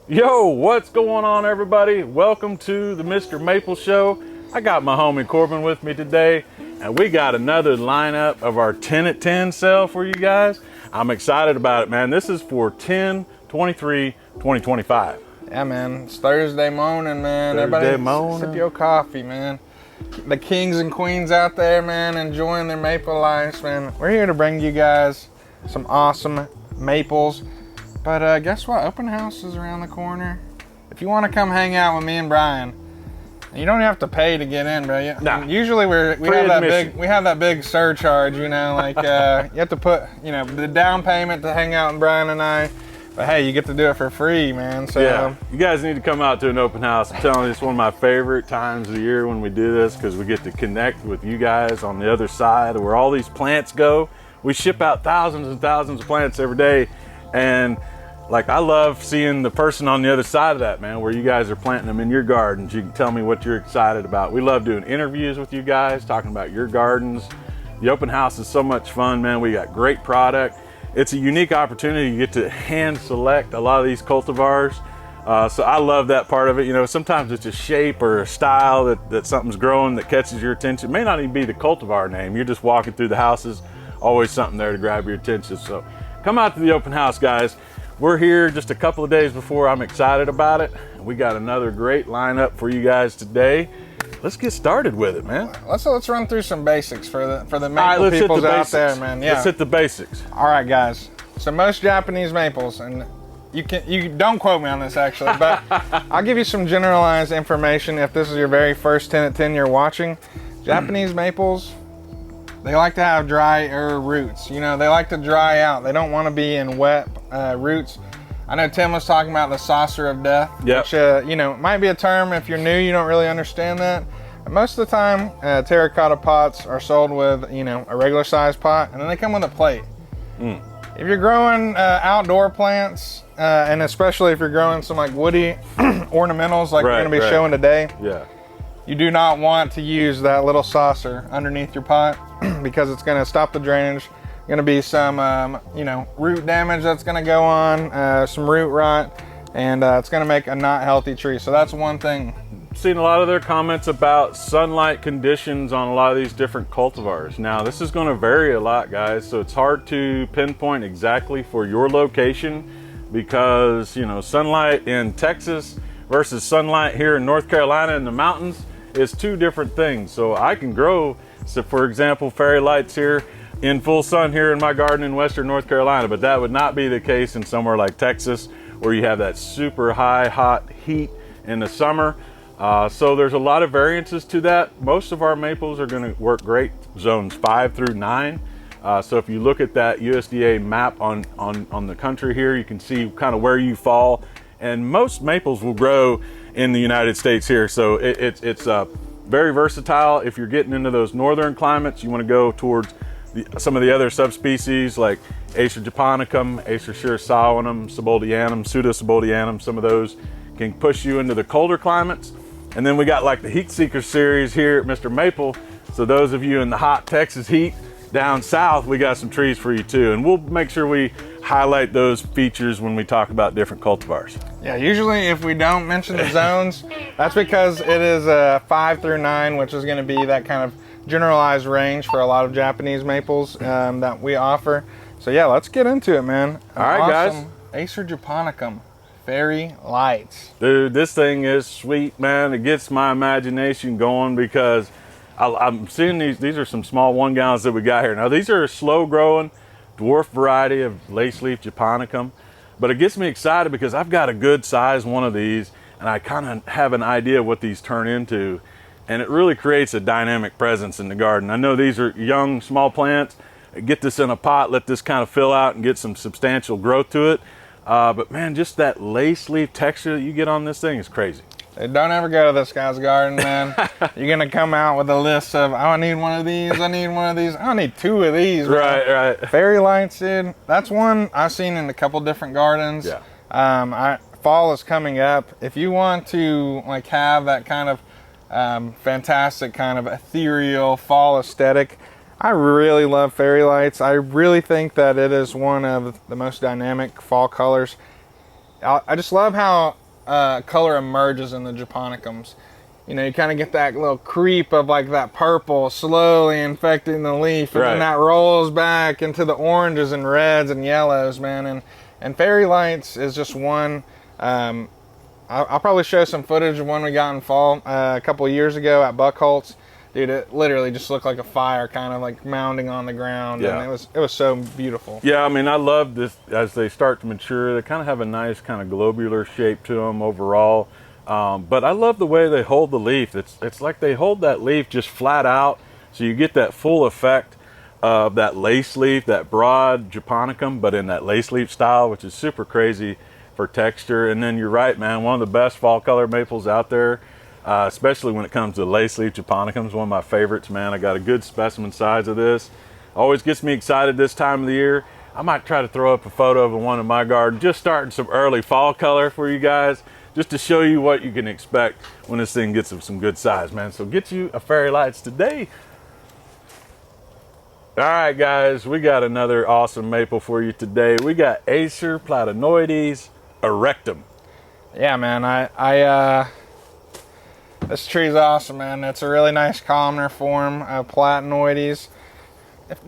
Yo, what's going on, everybody? Welcome to the MrMaple Show. I got my homie Corbin with me today, and we got another lineup of our 10 at 10 sale for you guys. I'm excited about it, man. This is for 10/23/2025. Yeah, man. It's Thursday morning, man. Everybody sip your coffee, man. The kings and queens out there, man, enjoying their maple lives, man. We're here to bring you guys some awesome maples. But guess what? Open house is around the corner. If you want to come hang out with me and Brian, you don't have to pay to get in, bro. Nah. Usually we have that big surcharge, you know, like you have to put, you know, the down payment to hang out with Brian and I. But hey, you get to do it for free, man. So yeah, you guys need to come out to an open house. I'm telling you, it's one of my favorite times of the year when we do this, because we get to connect with you guys on the other side where all these plants go. We ship out thousands and thousands of plants every day, and like, I love seeing the person on the other side of that, man, where you guys are planting them in your gardens. You can tell me what you're excited about. We love doing interviews with you guys, talking about your gardens. The open house is so much fun, man. We got great product. It's a unique opportunity. You get to hand select a lot of these cultivars. So I love that part of it. You know, sometimes it's a shape or a style that something's growing that catches your attention. It may not even be the cultivar name. You're just walking through the houses, always something there to grab your attention. So come out to the open house, guys. We're here just a couple of days before. I'm excited about it. We got another great lineup for you guys today. Let's get started with it, man. Let's run through some basics for the maple peoples out there, man. Yeah. Let's hit the basics. All right, guys. So most Japanese maples, and you don't quote me on this actually, but I'll give you some generalized information if this is your very first 10 at 10 you're watching. Japanese maples, they like to have drier roots. You know, they like to dry out. They don't want to be in wet roots. I know Tim was talking about the saucer of death, which, you know, might be a term. If you're new, you don't really understand that. But most of the time, terracotta pots are sold with, you know, a regular size pot, and then they come with a plate. If you're growing outdoor plants, and especially if you're growing some like woody ornamentals like we're going to be showing today, you do not want to use that little saucer underneath your pot because it's going to stop the drainage. Going to be some, you know, root damage that's going to go on, some root rot, and it's going to make a not healthy tree. So that's one thing. Seen a lot of their comments about sunlight conditions on a lot of these different cultivars. Now, this is going to vary a lot, guys, so it's hard to pinpoint exactly for your location because, you know, sunlight in Texas versus sunlight here in North Carolina in the mountains is two different things. So I can grow, so for example, fairy lights here in full sun here in my garden in western North Carolina, but that would not be the case in somewhere like Texas where you have that super high hot heat in the summer. So there's a lot of variances to that. Most of our maples are going to work great zones 5 through 9. So if you look at that USDA map on the country here, you can see kind of where you fall, and most maples will grow in the United States here. So it's very versatile. If you're getting into those northern climates, you want to go towards some of the other subspecies like Acer japonicum, Acer shirasawanum, Siboldianum, Pseudo-Siboldianum. Some of those can push you into the colder climates. And then we got like the Heat Seeker series here at MrMaple. So those of you in the hot Texas heat down south, we got some trees for you too. And we'll make sure we highlight those features when we talk about different cultivars. Yeah, usually if we don't mention the zones, that's because it is 5 through 9, which is going to be that kind of generalized range for a lot of Japanese maples that we offer. So yeah, let's get into it, man. All right, guys. Acer japonicum fairy lights. Dude, this thing is sweet, man. It gets my imagination going because I'm seeing these are some small 1 gallons that we got here. Now these are a slow growing dwarf variety of lace leaf japonicum, but it gets me excited because I've got a good size one of these and I kind of have an idea of what these turn into. And it really creates a dynamic presence in the garden. I know these are young, small plants. Get this in a pot, let this kind of fill out and get some substantial growth to it. But man, just that lace leaf texture that you get on this thing is crazy. Hey, don't ever go to this guy's garden, man. You're going to come out with a list of, oh, I need one of these, I need one of these, I need 2 of these. Right. Fairy lights, dude. That's one I've seen in a couple different gardens. Yeah. Fall is coming up. If you want to like have that kind of fantastic kind of ethereal fall aesthetic, I really love fairy lights. I really think that it is one of the most dynamic fall colors. I just love how color emerges in the japonicums. You know, you kind of get that little creep of like that purple slowly infecting the leaf, and then that rolls back into the oranges and reds and yellows, man. And Fairy Lights is just one. I'll probably show some footage of one we got in fall a couple of years ago at Buckholtz. Dude, it literally just looked like a fire kind of like mounding on the ground, and it was so beautiful. Yeah, I mean, I love this as they start to mature. They kind of have a nice kind of globular shape to them overall. But I love the way they hold the leaf. It's like they hold that leaf just flat out, so you get that full effect of that lace leaf, that broad japonicum, but in that lace leaf style, which is super crazy for texture. And then you're right, man, one of the best fall color maples out there, especially when it comes to lace leaf japonicums. One of my favorites, man. I got a good specimen size of this. Always gets me excited this time of the year. I might try to throw up a photo of one in my garden, just starting some early fall color for you guys, just to show you what you can expect when this thing gets some good size, man. So get you a Fairy Lights today. All right, guys, we got another awesome maple for you today. We got Acer Platanoides erectum. Yeah, man, this tree's awesome, man. It's a really nice columnar form of Platanoides.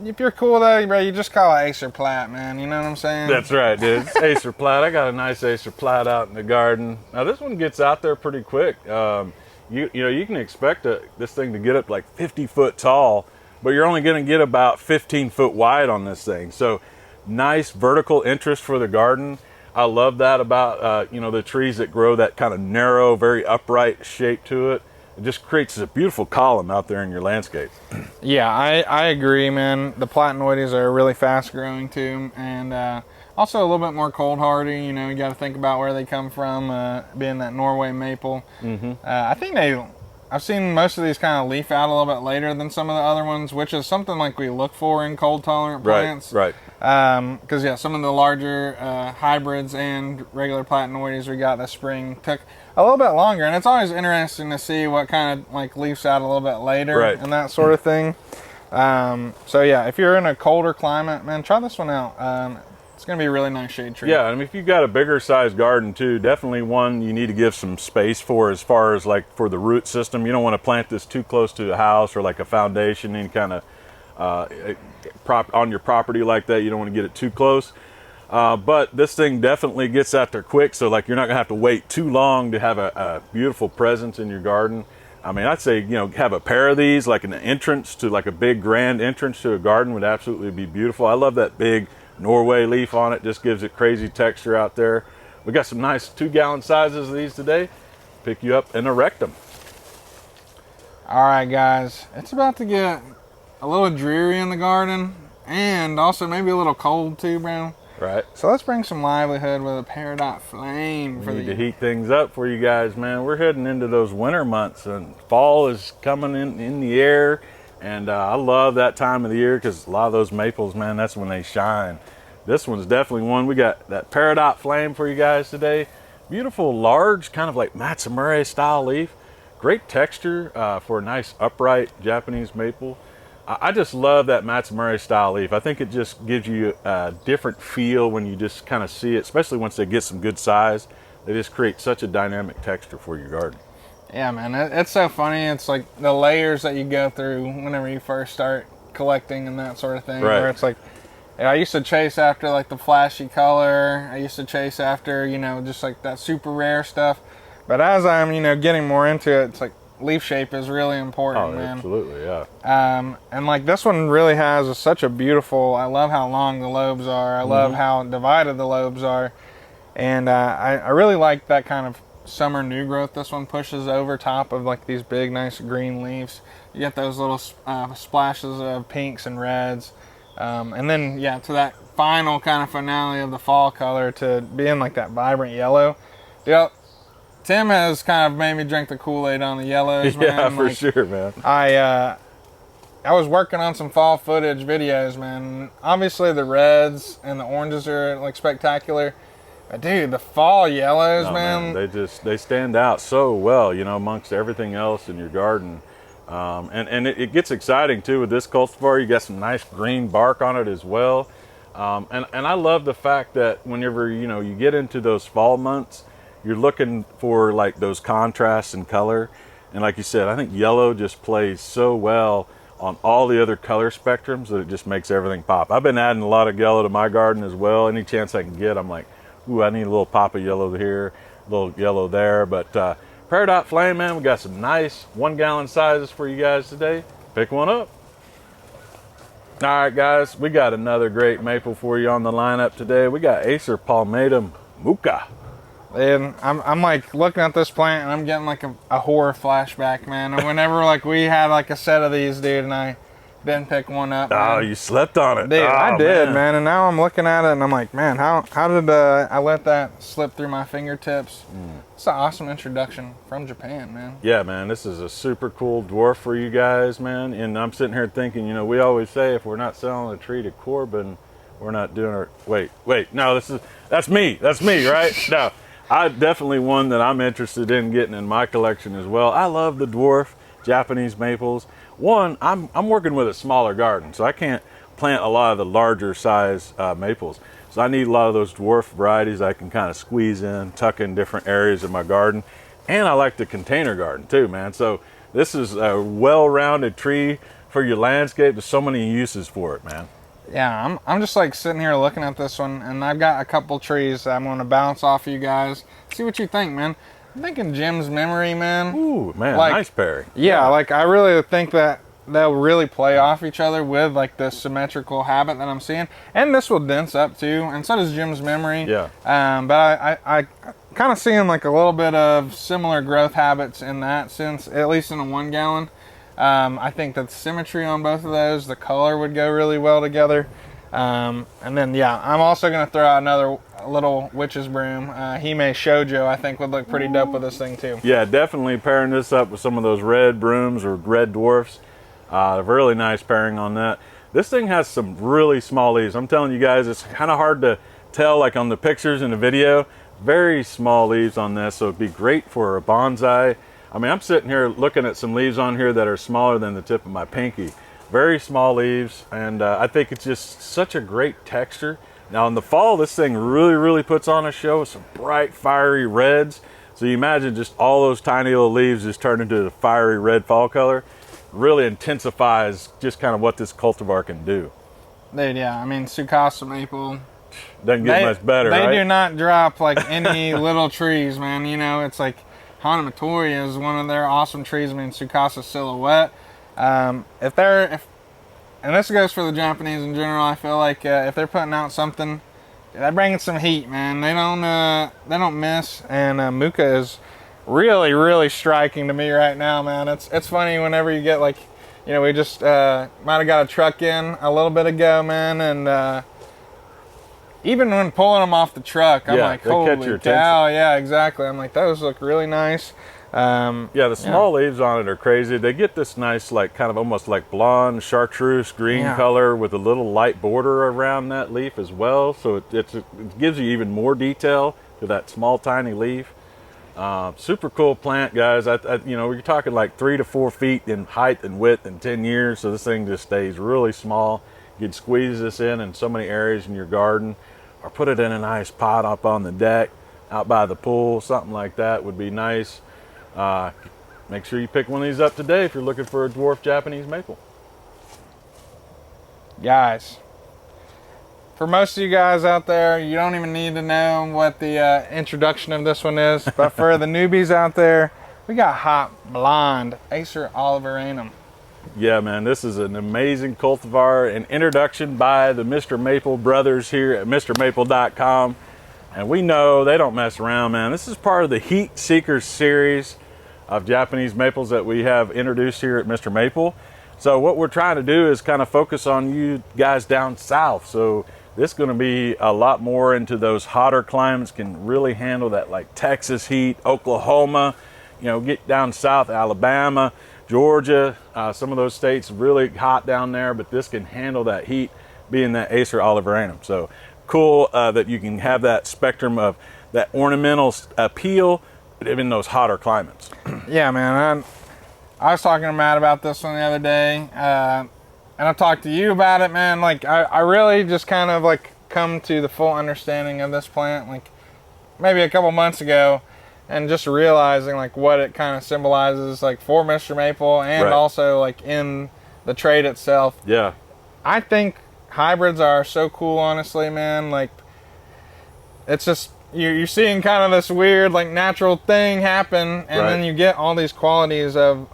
If you're cool though, bro, you just call it Acer Plat, man. You know what I'm saying? That's right, dude. It's Acer Plat. I got a nice Acer Plat out in the garden. Now this one gets out there pretty quick. You know, you can expect this thing to get up like 50 foot tall, but you're only going to get about 15 foot wide on this thing. So nice vertical interest for the garden. I love that about you know, the trees that grow that kind of narrow, very upright shape to it. It just creates a beautiful column out there in your landscape. Yeah, I agree, man. The Platanoides are really fast growing too, and also a little bit more cold hardy. You know, you got to think about where they come from, being that Norway maple. I think I've seen most of these kind of leaf out a little bit later than some of the other ones, which is something like we look for in cold tolerant plants. Right. Because yeah, some of the larger hybrids and regular Platanoides we got this spring took a little bit longer, and it's always interesting to see what kind of like leaves out a little bit later and that sort of thing. So yeah, if you're in a colder climate, man, try this one out. It's going to be a really nice shade tree. Yeah, I mean, if you've got a bigger size garden too, definitely one you need to give some space for, as far as like for the root system. You don't want to plant this too close to a house or like a foundation, any kind of on your property like that. You don't want to get it too close. But this thing definitely gets out there quick, so like you're not gonna have to wait too long to have a beautiful presence in your garden. I mean, I'd say, you know, have a pair of these, like an entrance to like a big grand entrance to a garden would absolutely be beautiful. I love that big Norway leaf on it, just gives it crazy texture out there. We got some nice 2-gallon sizes of these today. Pick you up and erect them. All right, guys, it's about to get a little dreary in the garden, and also maybe a little cold too, bro. Right. So let's bring some livelihood with a Peridot Flame for we need to heat things up for you guys, man. We're heading into those winter months, and fall is coming in the air. And I love that time of the year because a lot of those maples, man, that's when they shine. This one's definitely one. We got that Peridot Flame for you guys today. Beautiful, large, kind of like Matsumura style leaf. Great texture for a nice upright Japanese maple. I just love that Matsumura style leaf. I think it just gives you a different feel when you just kind of see it, especially once they get some good size. They just create such a dynamic texture for your garden. Yeah, man, it's so funny. It's like the layers that you go through whenever you first start collecting and that sort of thing. Right. Where it's like, I used to chase after like the flashy color. I used to chase after, you know, just like that super rare stuff. But as I'm, you know, getting more into it, it's like leaf shape is really important, man. Absolutely, yeah. And like this one really has such a beautiful, I love how long the lobes are. I love how divided the lobes are. And I really like that kind of summer new growth this one pushes over top of like these big nice green leaves. You get those little splashes of pinks and reds, and then yeah, to that final kind of finale of the fall color to being like that vibrant yellow. Yep, Tim has kind of made me drink the Kool-Aid on the yellows, man. Yeah, for like, sure, man. I was working on some fall footage videos, man. Obviously the reds and the oranges are like spectacular. Dude, the fall yellows, man. They stand out so well, you know, amongst everything else in your garden. And it gets exciting too with this cultivar. You got some nice green bark on it as well. And I love the fact that whenever, you know, you get into those fall months, you're looking for like those contrasts in color. And like you said, I think yellow just plays so well on all the other color spectrums that it just makes everything pop. I've been adding a lot of yellow to my garden as well. Any chance I can get, I'm like, ooh, I need a little pop of yellow here, a little yellow there. But Peridot Flame, man, we got some nice 1 gallon sizes for you guys today. Pick one up. All right, guys, we got another great maple for you on the lineup today. We got Acer palmatum Muka. And I'm like looking at this plant and I'm getting like a horror flashback, man. And whenever like we had like a set of these, dude, and I didn't pick one up. Oh, man. you slept on it. Dude, oh, I did, man. And now I'm looking at it and I'm like, man, how did I let that slip through my fingertips? It's an awesome introduction from Japan, man. Yeah, man, this is a super cool dwarf for you guys, man. And I'm sitting here thinking, you know, we always say if we're not selling a tree to Corbin, we're not doing our... Wait, no, that's me, right? No, I definitely one that I'm interested in getting in my collection as well. I love the dwarf Japanese maples. One, I'm working with a smaller garden, so I can't plant a lot of the larger size maples. So I need a lot of those dwarf varieties I can kind of squeeze in, tuck in different areas of my garden. And I like the container garden too, man. So this is a well-rounded tree for your landscape. There's so many uses for it, man. Yeah, I'm just like sitting here looking at this one, and I've got a couple trees that I'm going to bounce off of you guys. See what you think, man. I'm thinking Jim's Memory, man. Ooh, man, like, nice pairing. Yeah, like I really think that they'll really play off each other with like the symmetrical habit that I'm seeing. And this will dense up too, and so does Jim's Memory. Yeah. But I kind of seeing like a little bit of similar growth habits in that sense, at least in a 1 gallon. I think that the symmetry on both of those, the color would go really well together. And then, yeah, I'm also going to throw out another little witch's broom. Hime Shoujo, I think, would look pretty dope with this thing, too. Yeah, definitely pairing this up with some of those red brooms or red dwarfs. A really nice pairing on that. This thing has some really small leaves. I'm telling you guys, it's kind of hard to tell, like on the pictures in the video. Very small leaves on this, so it'd be great for a bonsai. I mean, I'm sitting here looking at some leaves on here that are smaller than the tip of my pinky. Very small leaves, and I think it's just such a great texture. Now in the fall, this thing really puts on a show with some bright, fiery reds. So you imagine just all those tiny little leaves just turn into the fiery red fall color. Really intensifies just kind of what this cultivar can do. Dude, yeah, I mean, Tsukasa maple. Doesn't get much better, They right? do not drop like any little trees, man. You know, it's like Hanamatoria is one of their awesome trees. I mean, Tsukasa silhouette. And this goes for the Japanese in general. I feel like if they're putting out something, they're bringing some heat, man. They don't miss. And Muka is really striking to me right now, man. It's funny whenever you get like, you know, we just might have got a truck in a little bit ago, man, and even when pulling them off the truck, I'm like, holy cow, yeah, exactly. I'm like, those look really nice. Yeah, the small leaves on it are crazy. They get this nice, like, kind of almost like blonde chartreuse green color with a little light border around that leaf as well. So it gives you even more detail to that small, tiny leaf. Super cool plant, guys. You know, we're talking like 3 to 4 feet in height and width in 10 years. So this thing just stays really small. You can squeeze this in so many areas in your garden, or put it in a nice pot up on the deck, out by the pool, something like that would be nice. Make sure you pick one of these up today if you're looking for a dwarf Japanese maple. Guys, for most of you guys out there, you don't even need to know what the introduction of this one is. But for the newbies out there, we got Hot Blonde Acer Oliveranum. Yeah, man, this is an amazing cultivar, an introduction by the MrMaple brothers here at MrMaple.com. And we know they don't mess around, man. This is part of the Heat Seekers series of Japanese maples that we have introduced here at MrMaple. So what we're trying to do is kind of focus on you guys down south. So this is going to be a lot more into those hotter climates, can really handle that, like Texas heat, Oklahoma, you know, get down south, Alabama, Georgia, some of those states really hot down there, but this can handle that heat, being that Acer Oliveranum. So cool that you can have that spectrum of that ornamental appeal, but in those hotter climates. Yeah, man. I was talking to Matt about this one the other day. and I've talked to you about it, man. Like, I really just kind of like come to the full understanding of this plant, like maybe a couple months ago, and just realizing like what it kind of symbolizes, like for MrMaple and also like in the trade itself. Yeah. I think hybrids are so cool, honestly, man. Like, it's just, you're seeing kind of this weird, like, natural thing happen, and then you get all these qualities of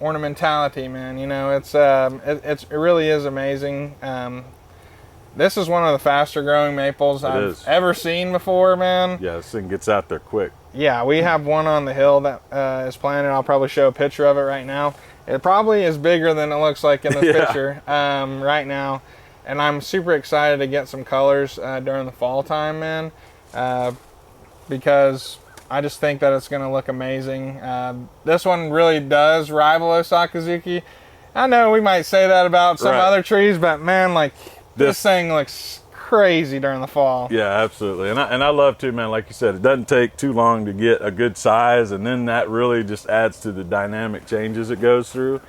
ornamentality, man. You know, it really is amazing. This is one of the faster growing maples I've ever seen before, man. Yeah, this thing gets out there quick. Yeah, we have one on the hill that is planted. I'll probably show a picture of it right now. It probably is bigger than it looks like in this picture right now. And I'm super excited to get some colors during the fall time, man, because I just think that it's going to look amazing. This one really does rival Osakazuki. I know we might say that about some other trees, but man, like, this thing looks crazy during the fall. Yeah, absolutely. And I love too, man, like you said, it doesn't take too long to get a good size, and then that really just adds to the dynamic changes it goes through.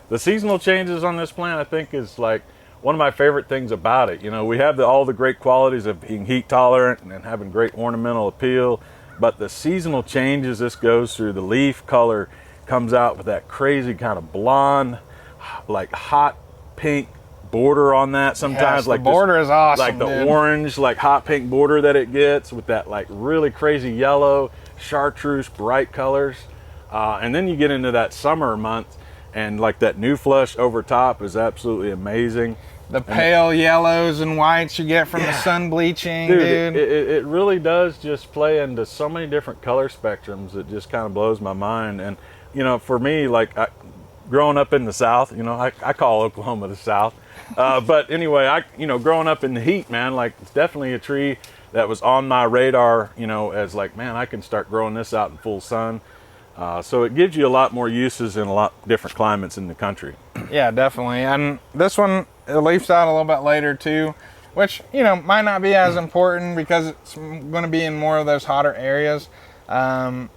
The seasonal changes on this plant, I think, is like one of my favorite things about it. You know, we have all the great qualities of being heat tolerant and having great ornamental appeal, but the seasonal changes this goes through, the leaf color comes out with that crazy kind of blonde, like hot pink border on that sometimes. Yes, like the border is awesome, like the orange, like hot pink border that it gets with that like really crazy yellow, chartreuse, bright colors. And then you get into that summer month, and like that new flush over top is absolutely amazing. The pale yellows and whites you get from the sun bleaching, dude. It really does just play into so many different color spectrums. It just kind of blows my mind. And, you know, for me, like growing up in the South, you know, I call Oklahoma the South. But anyway, growing up in the heat, man, like it's definitely a tree that was on my radar, you know, as like, man, I can start growing this out in full sun. So it gives you a lot more uses in a lot different climates in the country. Yeah, definitely. And this one, it leaves out a little bit later too, which, you know, might not be as important because it's going to be in more of those hotter areas. But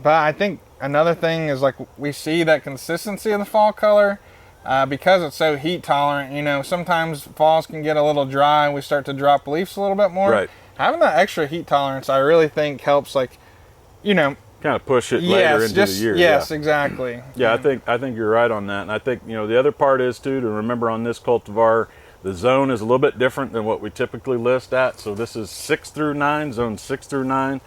I think another thing is like we see that consistency of the fall color because it's so heat tolerant. You know, sometimes falls can get a little dry. We start to drop leaves a little bit more. Right. Having that extra heat tolerance, I really think helps, like, you know, kind of push it later into the year. Yes, exactly. Yeah, I think you're right on that. And I think, you know, the other part is too, to remember on this cultivar, the zone is a little bit different than what we typically list at. So this is 6 through 9, zone 6 through 9.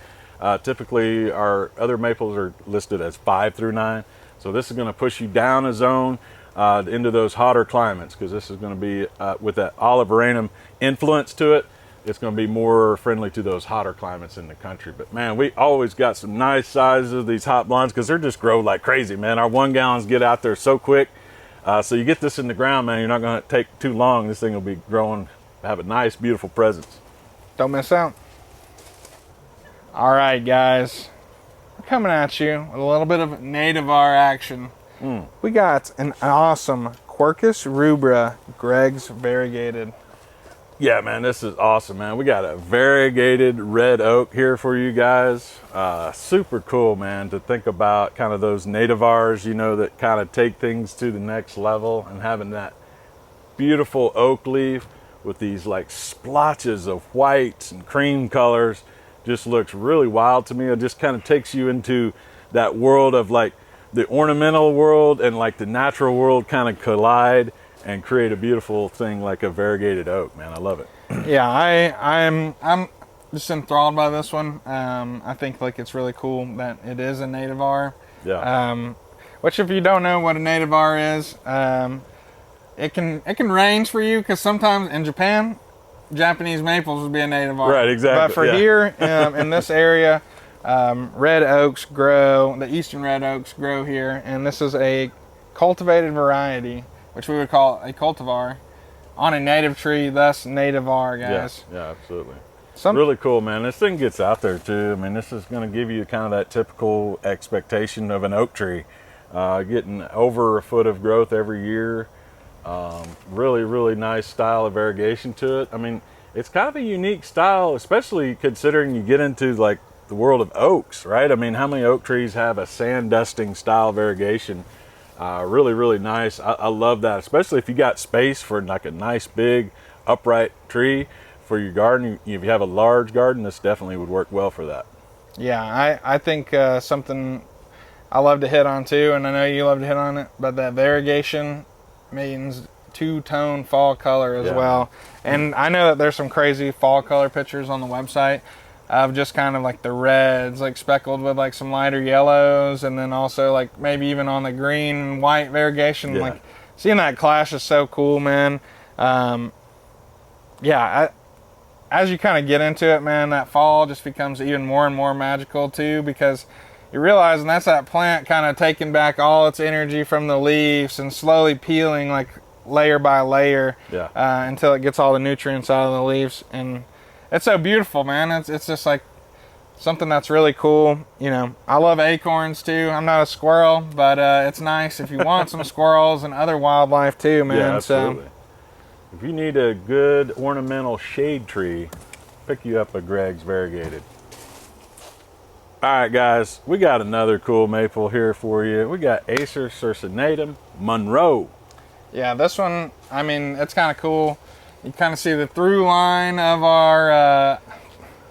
Typically our other maples are listed as 5 through 9. So this is going to push you down a zone into those hotter climates, because this is going to be with that olive veranum influence to it. It's going to be more friendly to those hotter climates in the country. But man, we always got some nice sizes of these hot blondes because they're just grow like crazy, man. Our 1 gallons get out there so quick. So you get this in the ground, man, you're not going to take too long. This thing will be growing, have a nice, beautiful presence. Don't miss out. All right, guys. We're coming at you with a little bit of nativar action. We got an awesome Quercus rubra Greg's Variegated. Yeah, man, this is awesome, man. We got a variegated red oak here for you guys. Super cool, man, to think about kind of those nativars, you know, that kind of take things to the next level, and having that beautiful oak leaf with these like splotches of whites and cream colors just looks really wild to me. It just kind of takes you into that world of like the ornamental world and like the natural world kind of collide and create a beautiful thing like a variegated oak, man. I love it. Yeah, I'm just enthralled by this one. I think like it's really cool that it is a nativar. Yeah. Which, if you don't know what a nativar is, it can range for you, because sometimes in Japan, Japanese maples would be a nativar. Right, exactly. But for here in this area, red oaks grow. The eastern red oaks grow here, and this is a cultivated variety, which we would call a cultivar, on a native tree, thus nativar, guys. Yeah, absolutely. Really cool, man. This thing gets out there too. I mean, this is going to give you kind of that typical expectation of an oak tree, getting over a foot of growth every year. Really, really nice style of variegation to it. I mean, it's kind of a unique style, especially considering you get into like the world of oaks, right? I mean, how many oak trees have a sand dusting style variegation? Really, really nice. I love that, especially if you got space for like a nice big upright tree for your garden. If you have a large garden, this definitely would work well for that. Yeah, I think something I love to hit on too, and I know you love to hit on it, but that variegation means two-tone fall color as well. And I know that there's some crazy fall color pictures on the website of just kind of like the reds, like speckled with like some lighter yellows, and then also like maybe even on the green and white variegation. Like seeing that clash is so cool, man. As you kind of get into it, man, that fall just becomes even more and more magical too, because you're realizing that's that plant kind of taking back all its energy from the leaves and slowly peeling like layer by layer until it gets all the nutrients out of the leaves. And it's so beautiful, man. It's just like something that's really cool. You know, I love acorns too. I'm not a squirrel, but it's nice if you want some squirrels and other wildlife too, man. Yeah, absolutely. If you need a good ornamental shade tree, pick you up a Greg's Variegated. All right, guys, we got another cool maple here for you. We got Acer circinatum Monroe. Yeah, this one, I mean, it's kind of cool. You kind of see the through line of our,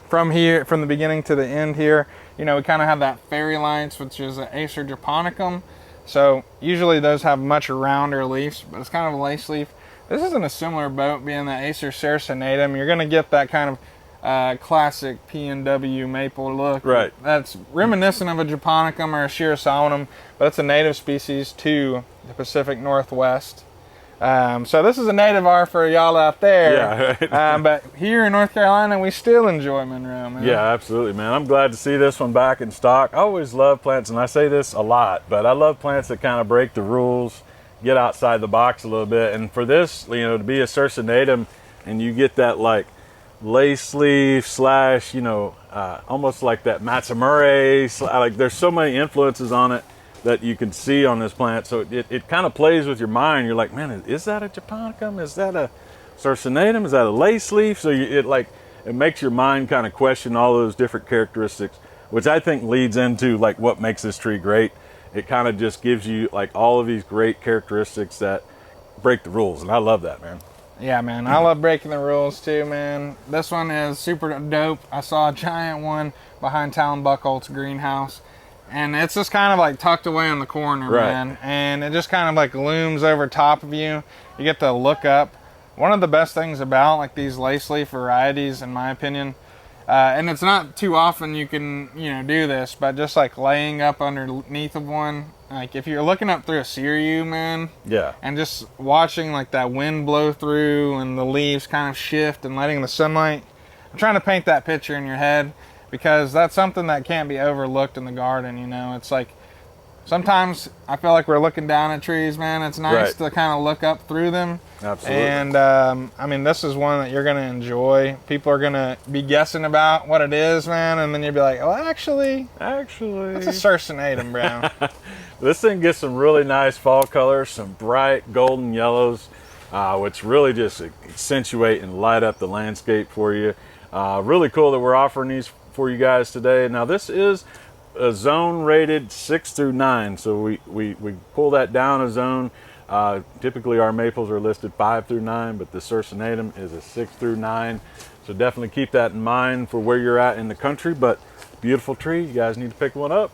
from the beginning to the end here. You know, we kind of have that fairy lights, which is an Acer japonicum. So usually those have much rounder leaves, but it's kind of a lace leaf. This is in a similar boat, being the Acer circinatum. You're going to get that kind of classic P&W maple look. Right. That's reminiscent of a japonicum or a shirasawanum, but it's a native species to the Pacific Northwest. So this is a native R for y'all out there. Yeah, right. But here in North Carolina, we still enjoy Monroe, man. Yeah, absolutely, man. I'm glad to see this one back in stock. I always love plants, and I say this a lot, but I love plants that kind of break the rules, get outside the box a little bit. And for this, you know, to be a circinatum, and you get that like lace leaf slash, you know, almost like that Matsumura, like there's so many influences on it that you can see on this plant. So it kind of plays with your mind. You're like, man, is that a japonicum? Is that a circinatum? Is that a lace leaf? So it makes your mind kind of question all those different characteristics, which I think leads into like what makes this tree great. It kind of just gives you like all of these great characteristics that break the rules. And I love that, man. Yeah, man. I love breaking the rules too, man. This one is super dope. I saw a giant one behind Talon Buckholt's greenhouse, and it's just kind of like tucked away in the corner, man. And it just kind of like looms over top of you. You get to look up. One of the best things about like these lace leaf varieties, in my opinion, and it's not too often you can, you know, do this, but just like laying up underneath of one, like if you're looking up through a Siriu, man, and just watching like that wind blow through and the leaves kind of shift and letting the sunlight, I'm trying to paint that picture in your head, because that's something that can't be overlooked in the garden. You know, it's like sometimes I feel like we're looking down at trees, man. It's nice to kind of look up through them. Absolutely. And I mean, this is one that you're going to enjoy. People are going to be guessing about what it is, man, and then you'll be like, oh, actually, that's a circinatum, bro. This thing gets some really nice fall colors, some bright golden yellows, which really just accentuate and light up the landscape for you. Really cool that we're offering these for you guys today. Now, this is a zone rated 6 through 9, so we pull that down a zone. Typically our maples are listed 5 through 9, but the circinatum is a 6 through 9, so definitely keep that in mind for where you're at in the country. But beautiful tree, you guys need to pick one up.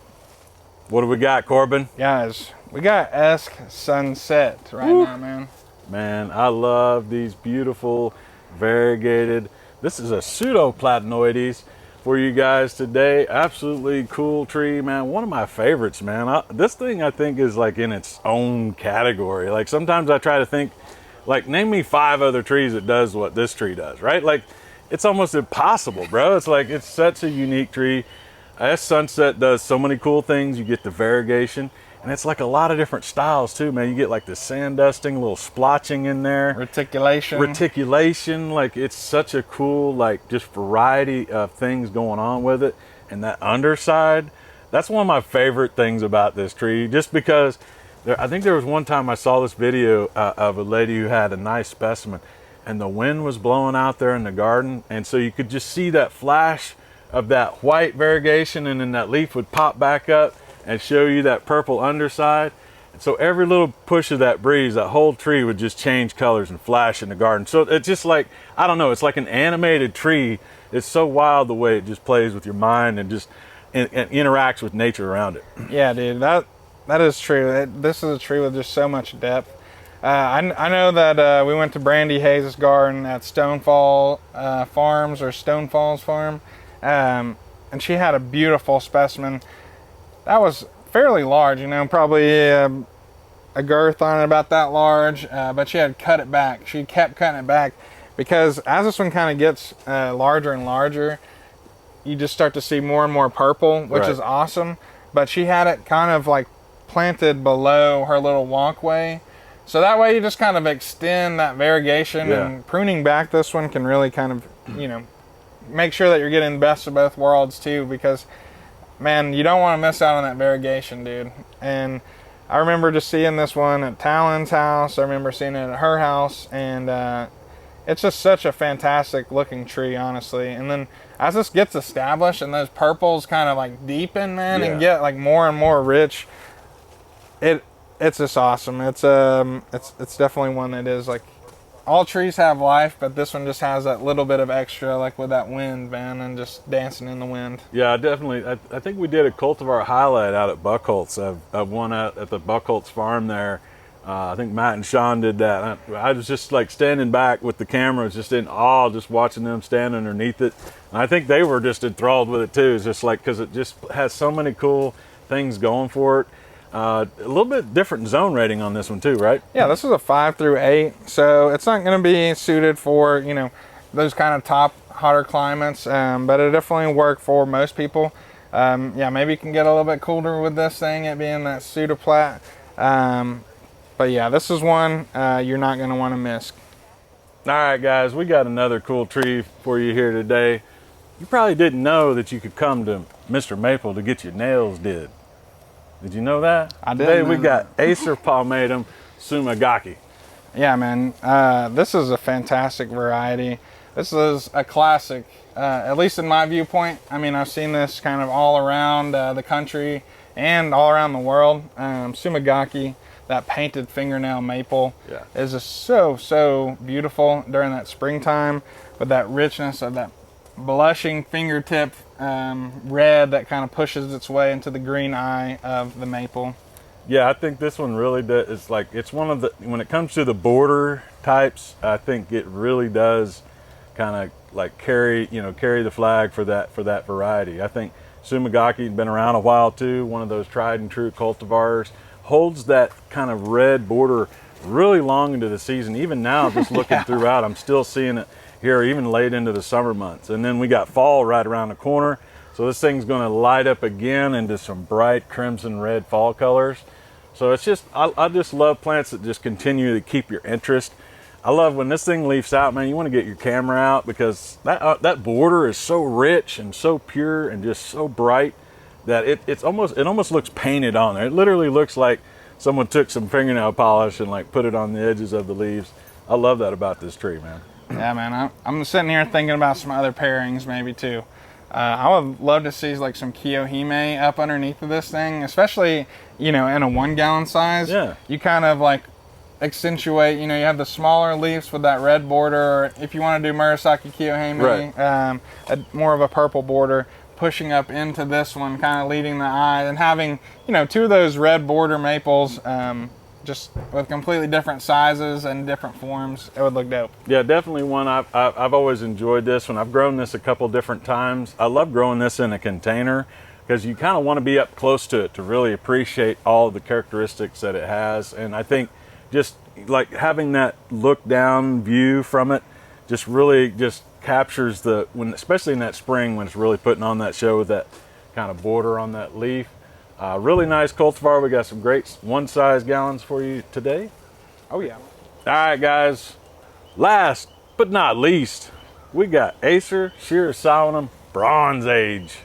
What do we got, Corbin? Guys, we got Esk Sunset now, man. Man, I love these beautiful variegated. This is a pseudoplatanoides for you guys today. Absolutely cool tree, man. One of my favorites, man. This thing I think is like in its own category. Like sometimes I try to think, like, name me 5 other trees that does what this tree does, right? Like it's almost impossible, bro. It's like, it's such a unique tree. Esk Sunset does so many cool things. You get the variegation, and it's like a lot of different styles too, man. You get like the sand dusting, a little splotching in there. Reticulation. Like it's such a cool, like just variety of things going on with it. And that underside, that's one of my favorite things about this tree, just because I think there was one time I saw this video of a lady who had a nice specimen, and the wind was blowing out there in the garden. And so you could just see that flash of that white variegation, and then that leaf would pop back up and show you that purple underside. So every little push of that breeze, that whole tree would just change colors and flash in the garden. So it's just like, I don't know, it's like an animated tree. It's so wild the way it just plays with your mind and just and interacts with nature around it. Yeah, dude, that is true. This is a tree with just so much depth. I know that we went to Brandy Hayes' garden at Stonefall Farms or Stone Falls Farm, and she had a beautiful specimen that was fairly large, you know, probably a girth on it about that large, but she had cut it back. She kept cutting it back because as this one kind of gets larger and larger, you just start to see more and more purple, which is awesome. But she had it kind of like planted below her little walkway. So that way you just kind of extend that variegation, and pruning back this one can really kind of, you know, make sure that you're getting the best of both worlds too, because man, you don't want to miss out on that variegation, dude. And I remember just seeing this one at Talon's house. I remember seeing it at her house, and it's just such a fantastic looking tree, honestly. And then as this gets established and those purples kind of like deepen, man, and get like more and more rich, it's just awesome. It's definitely one that is like, all trees have life, but this one just has that little bit of extra, like with that wind, man, and just dancing in the wind. Yeah, definitely. I think we did a cultivar highlight out at Buckholtz. I've one out at the Buckholtz farm there. I think Matt and Sean did that. I was just like standing back with the cameras, just in awe, just watching them stand underneath it. And I think they were just enthralled with it too. It's just like, because it just has so many cool things going for it. A little bit different zone rating on this one too, right? Yeah, this is a 5 through 8, so it's not going to be suited for, you know, those kind of top hotter climates, but it definitely work for most people. Yeah, maybe you can get a little bit cooler with this thing, it being that pseudoplat. But yeah, this is one you're not going to want to miss. All right, guys, we got another cool tree for you here today. You probably didn't know that you could come to MrMaple to get your nails did. Did you know that? I did. Today we got Acer Palmatum Tsuma gaki. Yeah, man. This is a fantastic variety. This is a classic, at least in my viewpoint. I mean, I've seen this kind of all around the country and all around the world. Tsuma gaki, that painted fingernail maple, is just so beautiful during that springtime with that richness of that blushing fingertip red that kind of pushes its way into the green eye of the maple. Yeah, I think this one really does. It's like, it's one of the, when it comes to the border types, I think it really does kind of like carry the flag for that variety. I think Tsuma gaki has been around a while too, one of those tried and true cultivars, holds that kind of red border really long into the season. Even now, just looking throughout, I'm still seeing it here even late into the summer months. And then we got fall right around the corner, so this thing's going to light up again into some bright crimson red fall colors. So it's just, I just love plants that just continue to keep your interest. I love when this thing leaves out, man, you want to get your camera out, because that border is so rich and so pure and just so bright that it almost looks painted on there. It literally looks like someone took some fingernail polish and like put it on the edges of the leaves. I love that about this tree, man. Yeah, man, I'm sitting here thinking about some other pairings maybe too. I would love to see like some Kiyohime up underneath of this thing, especially, you know, in a 1 gallon size. Yeah. You kind of like accentuate, you know, you have the smaller leaves with that red border, or if you want to do Murasaki Kiyohime, more of a purple border, pushing up into this one, kind of leading the eye, and having, you know, 2 of those red border maples, just with completely different sizes and different forms. It would look dope. Yeah, definitely one. I've always enjoyed this one. I've grown this a couple different times. I love growing this in a container because you kind of want to be up close to it to really appreciate all the characteristics that it has. And I think just like having that look down view from it just really just captures especially in that spring when it's really putting on that show with that kind of border on that leaf. Really nice cultivar. We got some great 1 size gallons for you today. Oh yeah. All right, guys. Last but not least, we got Acer Shirasawanum Bronze Age.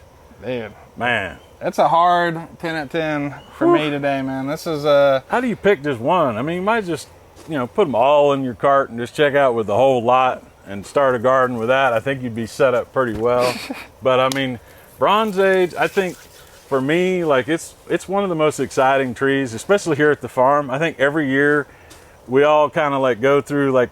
Dude, man, it's a hard 10 at 10 for me today, man. This is How do you pick just one? I mean, you might just, you know, put them all in your cart and just check out with the whole lot and start a garden with that. I think you'd be set up pretty well. But I mean, Bronze Age, I think for me, like it's one of the most exciting trees, especially here at the farm. I think every year we all kind of like go through, like,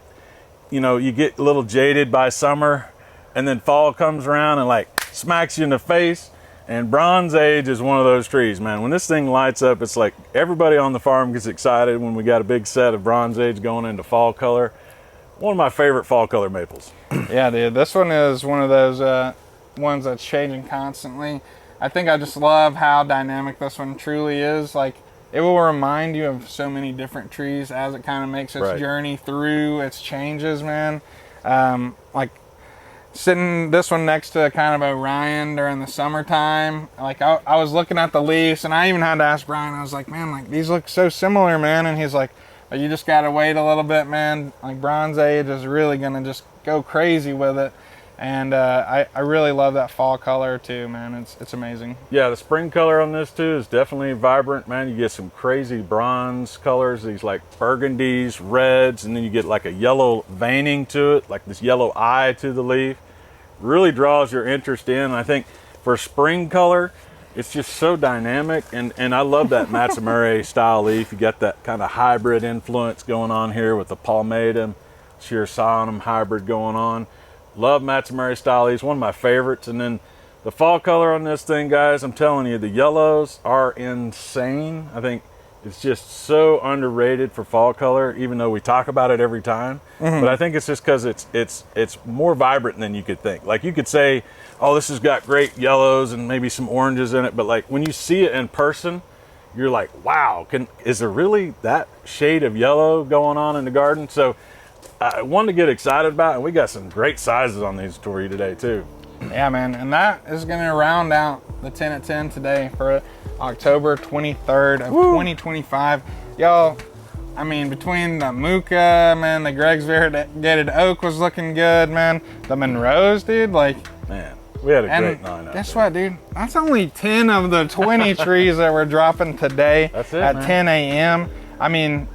you know, you get a little jaded by summer, and then fall comes around and like smacks you in the face. And Bronze Age is one of those trees, man. When this thing lights up, it's like everybody on the farm gets excited when we got a big set of Bronze Age going into fall color. One of my favorite fall color maples. Yeah, dude, this one is one of those ones that's changing constantly. I think I just love how dynamic this one truly is. Like, it will remind you of so many different trees as it kind of makes its journey through its changes, man. Like, sitting this one next to kind of Orion during the summertime, like I was looking at the leaves, and I even had to ask Brian, I was like, man, like these look so similar, man. And he's like, oh, you just gotta wait a little bit, man. Like Bronze Age is really gonna just go crazy with it. And I really love that fall color too, man. It's amazing. Yeah, the spring color on this too is definitely vibrant, man. You get some crazy bronze colors, these like burgundies, reds, and then you get like a yellow veining to it, like this yellow eye to the leaf. Really draws your interest in. I think for spring color, it's just so dynamic, and I love that Matsumura style leaf. You got that kind of hybrid influence going on here with the palmatum, Shirsanum hybrid going on. Love Matsumura style leaves, one of my favorites. And then the fall color on this thing, guys, I'm telling you, the yellows are insane. I think it's just so underrated for fall color, even though we talk about it every time. But I think it's just because it's more vibrant than you could think. Like, you could say, oh, this has got great yellows and maybe some oranges in it, but like when you see it in person, you're like, wow, is there really that shade of yellow going on in the garden? So I wanted to get excited about it, and we got some great sizes on these for you today too. Yeah, man, and that is going to round out the 10 at 10 today for October 23rd of 2025. Y'all, I mean, between the Muka, man, the Greg's Variegated Oak was looking good, man. The Monroes, dude, like, man, we had a great night out guess there. what, dude? That's only 10 of the 20 trees that we're dropping today. That's it, at man. 10 a.m. I mean,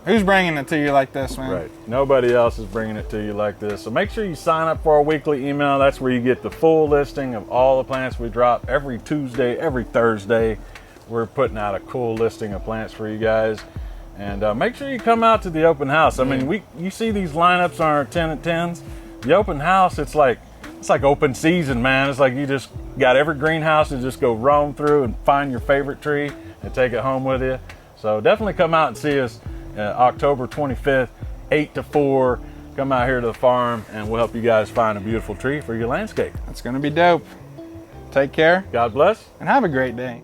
who's bringing it to you like this, man? Right. Nobody else is bringing it to you like this. So make sure you sign up for our weekly email. That's where you get the full listing of all the plants we drop every Tuesday, every Thursday. We're putting out a cool listing of plants for you guys. And make sure you come out to the open house. I mean, you see these lineups on our 10 at 10s. The open house, it's like open season, man. It's like you just got every greenhouse to just go roam through and find your favorite tree and take it home with you. So definitely come out and see us October 25th, 8 to 4. Come out here to the farm, and we'll help you guys find a beautiful tree for your landscape. It's going to be dope. Take care. God bless. And have a great day.